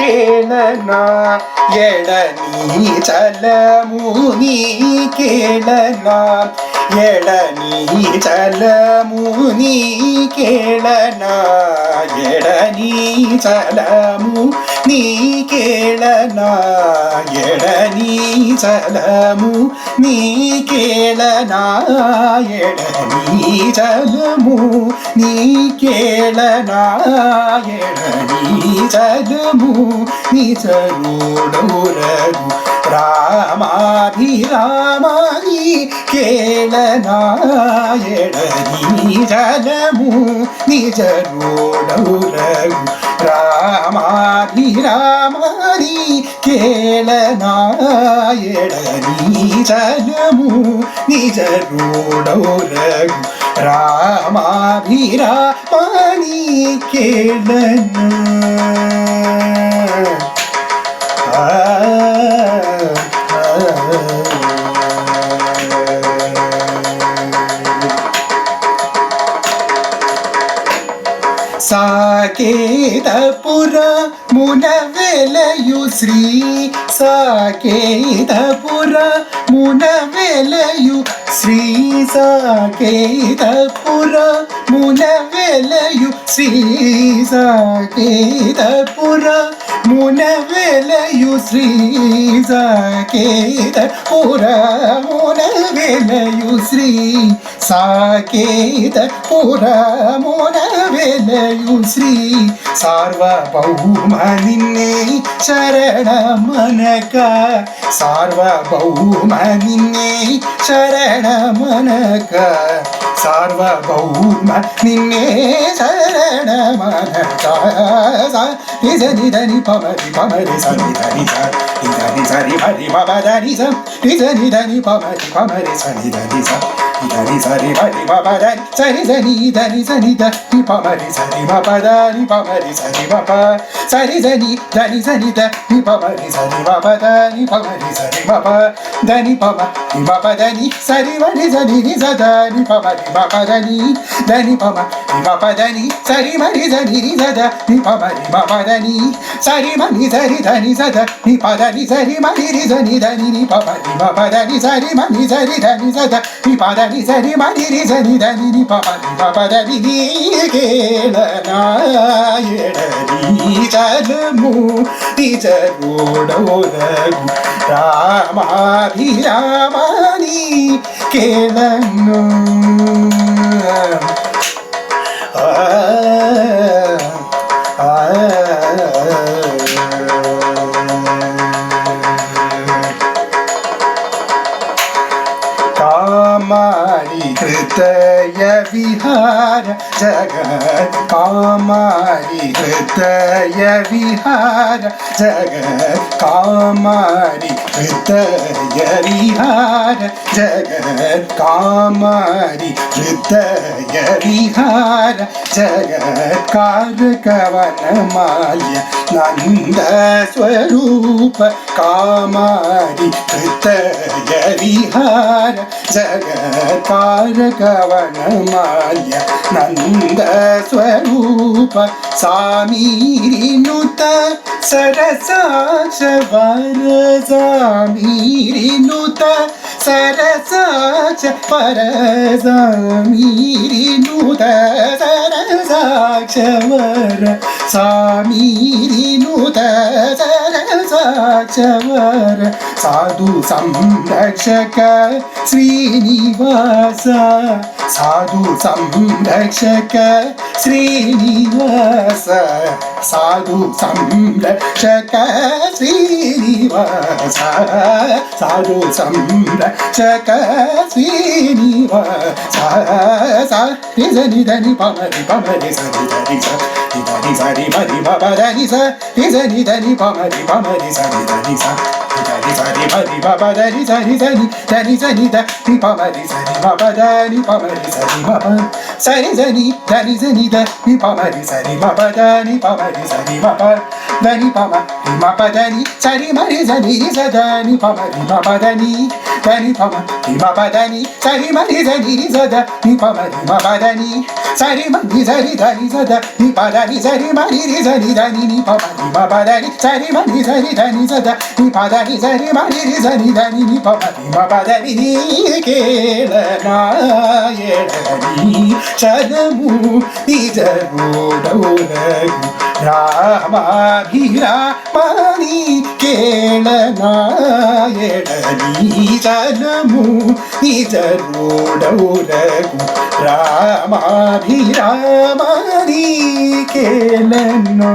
కేళనా ఎడనీ చలముని కేళనా ఎడనీ చలముని కేళనా ఎడనీ చలము నీ కేళనా ఎడనీ చలము నీ కేళనా ఎడనీ చలము నీ కేళనా ఎడనీ చలము నీ చరుడౌరగు రామాభిరామని కేళనా ఎడనీ చలము నీ చరుడౌరగు రామాభిరామని కేళనా ఎడనీ చలము నీ చరుడౌరగు రామాభిరామని కేళనా సాకేతపుర మునవెలయు శ్రీ సాకేతపుర మునవెలయు శ్రీ సాకేతపుర మునవెలయు శ్రీ సాకేతపుర మునవెలయు శ్రీ సాకేతపుర మునవెలయు శ్రీ సాకేతపుర మునవెలయు శ్రీ సార్వభౌమ నిన్నే శరణమనక సార్వభౌమ నిన్నే శరణమనక సార్వభౌమ నిన్నే శరణమనక నిజని ధని పమరి పమరి సని ధని ధని సరి హరి మదని నిజని ధని పమరి పమరి సని ధని ధని సరి హరి మదని సరి ధని ధని సని ధని పమరి సరి మపదని పమరి సరి మప సరి ధని ధని సని ధని పమరి సరి మపదని పమరి సరి మప ధని పమ మపదని సరి మని ధని నిజదని పమరి మపదని ధని పమ మపదని సరి మని ధని నిజదని పమరి మపదని సరి మని సరి ధని సద ని పదని సరి మని రిజని ధని ని పమరి మపదని సరి మని సరి ధని సద ని పదని సరి మని రిజని ధని ని పమరి మపదని ని కేళనా ఎడనీ చలము ని చరుడౌరగు రామాభిరామని కేళనా कामारी हृदय विहार जगत कामारी हृदय विहार जगत कामारी हृदय विहार जगत कामारी हृदय विहार जगत कारकवन माल्य नंद स्वरूप कामारी हृदय विहार जगत कारकवन माल्य नंद स्वरूप सामीरिनुत सरसाक्ष वर सामीरिनुत सरसाक्ष पर सामीरिनुत सरसाक्ष वर सामीरिनुत सरसाक्ष वर साधु संरक्षक श्रीनिवास साधु संरक्षक श्रीनिवास साधु संरक्षक श्रीनिवास साधु संरक्षक श्रीनिवास निजनि धनि पमरि पमरि सनि धनि धनि सरि मरि मपधनि स निजनि धनि पमरि पमरि सनि धनि स धनि सरि मरि मपधनि सनि धनि धनि सनि धनि पमरि सनि ma pa da ni pa ma re sa ni ma pa sa re sa ni da ni pa ma re sa ni ma pa da ni pa ma re sa ni ma pa da ni pa ma da ni sa re sa ni sa da ni pa ma da ni pa ma da ni sa re sa ni sa da ni pa ma da ni sa re sa ni da ni sa da ni pa da ni sa re sa ni da ni pa ma da ni sa re sa ni da ni sa da ni pa da ni sa re sa ni da ni pa ma da ni ke la na ye ni chanamu ijaru daulagu rama bhira mani kelana yedani chanamu ijaru daulagu rama bhira mani kelana